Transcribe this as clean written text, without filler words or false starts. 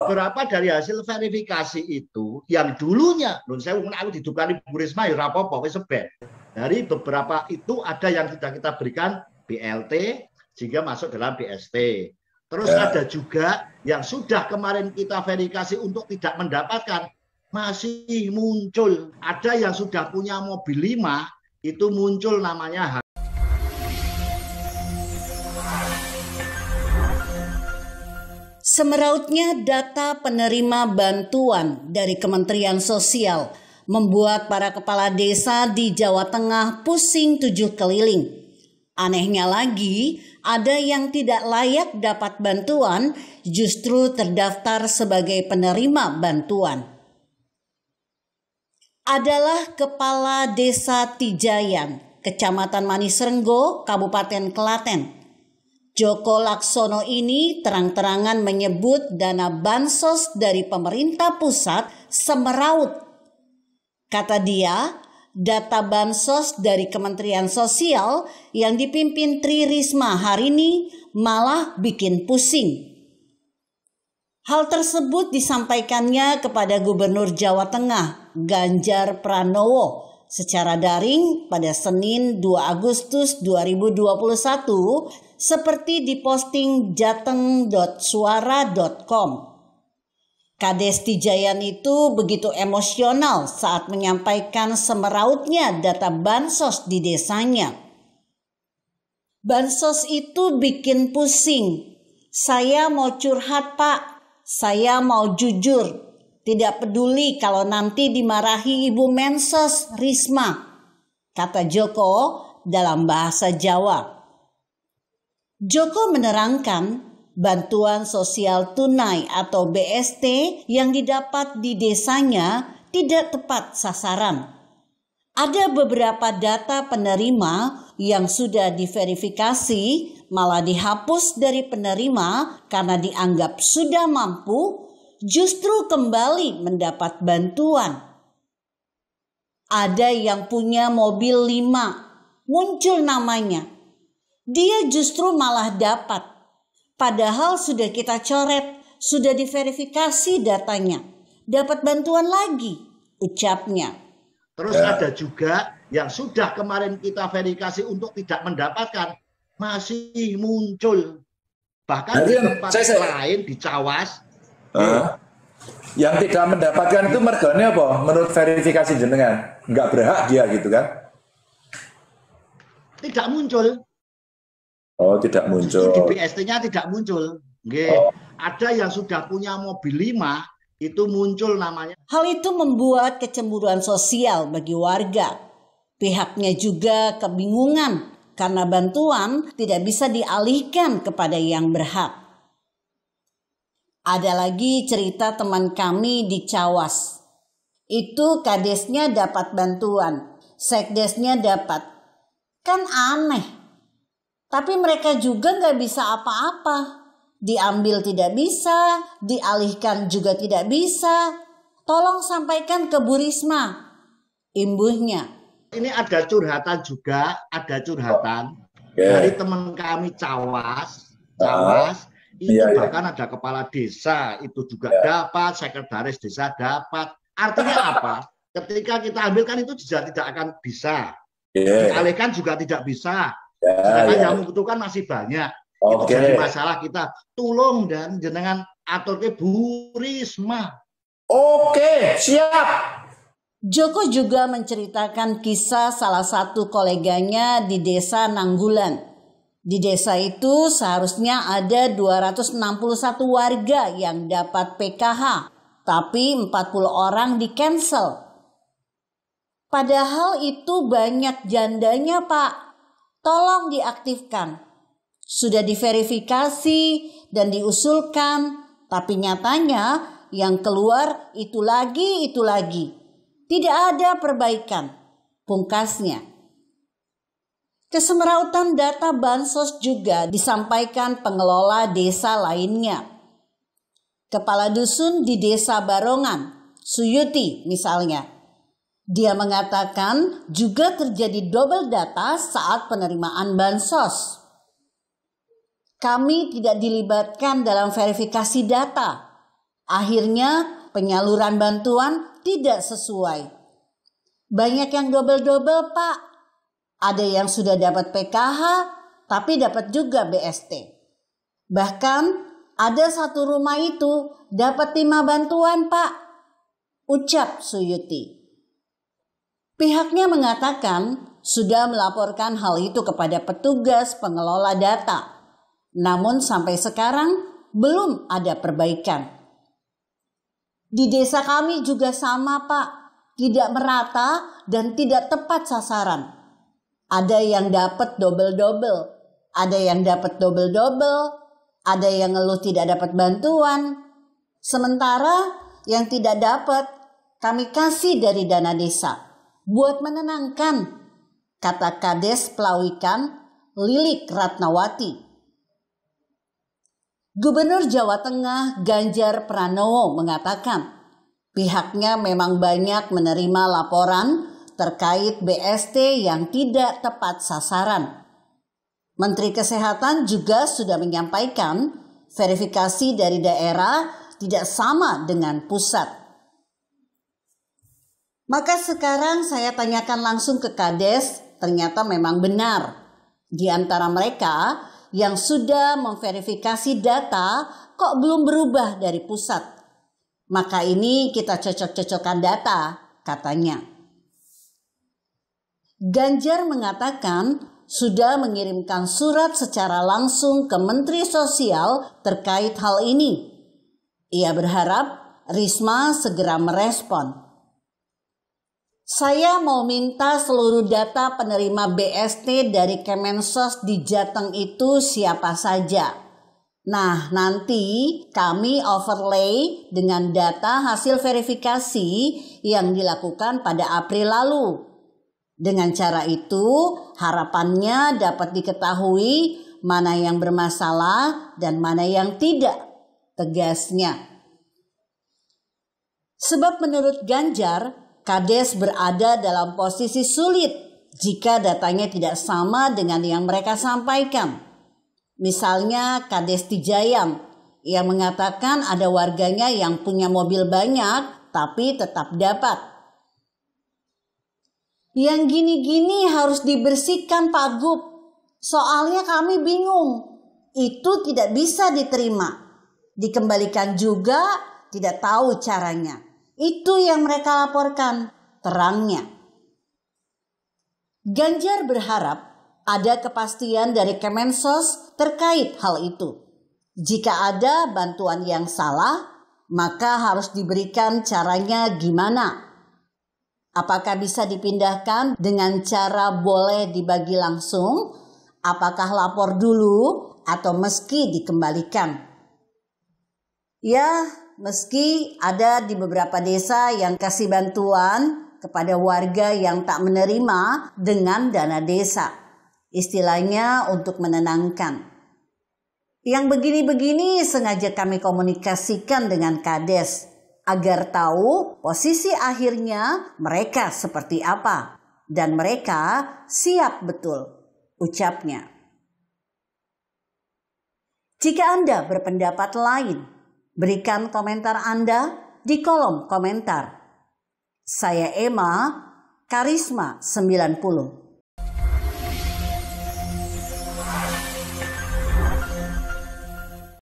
Beberapa dari hasil verifikasi itu yang dulunya, saya aku didukani Bu Risma ya rapopo wis seben. Dari beberapa itu ada yang sudah kita berikan BLT sehingga masuk dalam BST. Terus ada juga yang sudah kemarin kita verifikasi untuk tidak mendapatkan, masih muncul. Ada yang sudah punya mobil 5 itu muncul namanya. Semerautnya data penerima bantuan dari Kementerian Sosial membuat para kepala desa di Jawa Tengah pusing 7 keliling. Anehnya lagi, ada yang tidak layak dapat bantuan justru terdaftar sebagai penerima bantuan. Adalah Kepala Desa Tijayan, Kecamatan Manisrenggo, Kabupaten Klaten. Joko Laksono ini terang-terangan menyebut dana bansos dari pemerintah pusat semeraut. Kata dia, data bansos dari Kementerian Sosial yang dipimpin Tri Risma hari ini malah bikin pusing. Hal tersebut disampaikannya kepada Gubernur Jawa Tengah, Ganjar Pranowo, secara daring pada Senin 2 Agustus 2021 seperti diposting jateng.suara.com. Kades Tijayan itu begitu emosional saat menyampaikan semerautnya data bansos di desanya. Bansos itu bikin pusing. Saya mau curhat Pak, saya mau jujur. Tidak peduli kalau nanti dimarahi Ibu Mensos Risma, kata Joko dalam bahasa Jawa. Joko menerangkan bantuan sosial tunai atau BST yang didapat di desanya tidak tepat sasaran. Ada beberapa data penerima yang sudah diverifikasi malah dihapus dari penerima karena dianggap sudah mampu, justru kembali mendapat bantuan. Ada yang punya mobil 5, muncul namanya. Dia justru malah dapat. Padahal sudah kita coret, sudah diverifikasi datanya. Dapat bantuan lagi, ucapnya. Terus ada juga yang sudah kemarin kita verifikasi untuk tidak mendapatkan, masih muncul. Bahkan di tempat lain, di Cawas. Yang tidak mendapatkan itu mergane apa? Menurut verifikasi jenengan, nggak berhak dia gitu kan? Tidak muncul. Oh, tidak muncul. Di BST-nya tidak muncul. Ada yang sudah punya mobil 5 itu muncul namanya. Hal itu membuat kecemburuan sosial bagi warga. Pihaknya juga kebingungan karena bantuan tidak bisa dialihkan kepada yang berhak. Ada lagi cerita teman kami di Cawas. Itu kadesnya dapat bantuan, sekdesnya dapat. Kan aneh. Tapi mereka juga nggak bisa apa-apa. Diambil tidak bisa, dialihkan juga tidak bisa. Tolong sampaikan ke Bu Risma, imbuhnya. Ini ada curhatan juga, dari teman kami Cawas. Itu bahkan ada kepala desa itu juga dapat, sekretaris desa dapat. Artinya apa? Ketika kita ambilkan itu juga tidak akan bisa. Dialihkan juga tidak bisa. Sedangkan yang membutuhkan masih banyak. Itu jadi masalah kita. Tolong dan jenengan atur ke Bu Risma. Oke, siap. Joko juga menceritakan kisah salah satu koleganya di desa Nanggulan. Di desa itu seharusnya ada 261 warga yang dapat PKH, tapi 40 orang di-cancel. Padahal itu banyak jandanya, Pak. Tolong diaktifkan. Sudah diverifikasi dan diusulkan, tapi nyatanya yang keluar itu lagi. Tidak ada perbaikan, pungkasnya. Kesemerautan data bansos juga disampaikan pengelola desa lainnya. Kepala dusun di desa Barongan, Suyuti misalnya. Dia mengatakan juga terjadi double data saat penerimaan bansos. Kami tidak dilibatkan dalam verifikasi data. Akhirnya penyaluran bantuan tidak sesuai. Banyak yang double-double, Pak. Ada yang sudah dapat PKH, tapi dapat juga BST. Bahkan ada satu rumah itu dapat 5 bantuan, Pak. Ucap Suyuti. Pihaknya mengatakan sudah melaporkan hal itu kepada petugas pengelola data. Namun sampai sekarang belum ada perbaikan. Di desa kami juga sama, Pak. Tidak merata dan tidak tepat sasaran. Ada yang dapat double-double. Ada yang dapat double-double. Ada yang ngeluh tidak dapat bantuan. Sementara yang tidak dapat kami kasih dari dana desa. Buat menenangkan, kata Kades Pelawikan Lilik Ratnawati. Gubernur Jawa Tengah Ganjar Pranowo mengatakan pihaknya memang banyak menerima laporan terkait BST yang tidak tepat sasaran. Menteri Kesehatan juga sudah menyampaikan verifikasi dari daerah tidak sama dengan pusat. Maka sekarang saya tanyakan langsung ke Kades, ternyata memang benar. Di antara mereka yang sudah memverifikasi data kok belum berubah dari pusat. Maka ini kita cocok-cocokkan data, katanya. Ganjar mengatakan sudah mengirimkan surat secara langsung ke Menteri Sosial terkait hal ini. Ia berharap Risma segera merespon. Saya mau minta seluruh data penerima BST dari Kemensos di Jateng itu siapa saja. Nah, nanti kami overlay dengan data hasil verifikasi yang dilakukan pada April lalu. Dengan cara itu, harapannya dapat diketahui mana yang bermasalah dan mana yang tidak, tegasnya. Sebab menurut Ganjar, Kades berada dalam posisi sulit jika datanya tidak sama dengan yang mereka sampaikan. Misalnya Kades Tijayam yang mengatakan ada warganya yang punya mobil banyak tapi tetap dapat. Yang gini-gini harus dibersihkan, Pak Gub. Soalnya kami bingung. Itu tidak bisa diterima. Dikembalikan juga tidak tahu caranya. Itu yang mereka laporkan, terangnya. Ganjar berharap ada kepastian dari Kemensos terkait hal itu. Jika ada bantuan yang salah, maka harus diberikan caranya gimana. Apakah bisa dipindahkan dengan cara boleh dibagi langsung? Apakah lapor dulu atau meski dikembalikan? Ya, meski ada di beberapa desa yang kasih bantuan kepada warga yang tak menerima dengan dana desa. Istilahnya untuk menenangkan. Yang begini-begini sengaja kami komunikasikan dengan Kades agar tahu posisi akhirnya mereka seperti apa. Dan mereka siap betul, ucapnya. Jika Anda berpendapat lain, berikan komentar Anda di kolom komentar. Saya Emma, Karisma 90.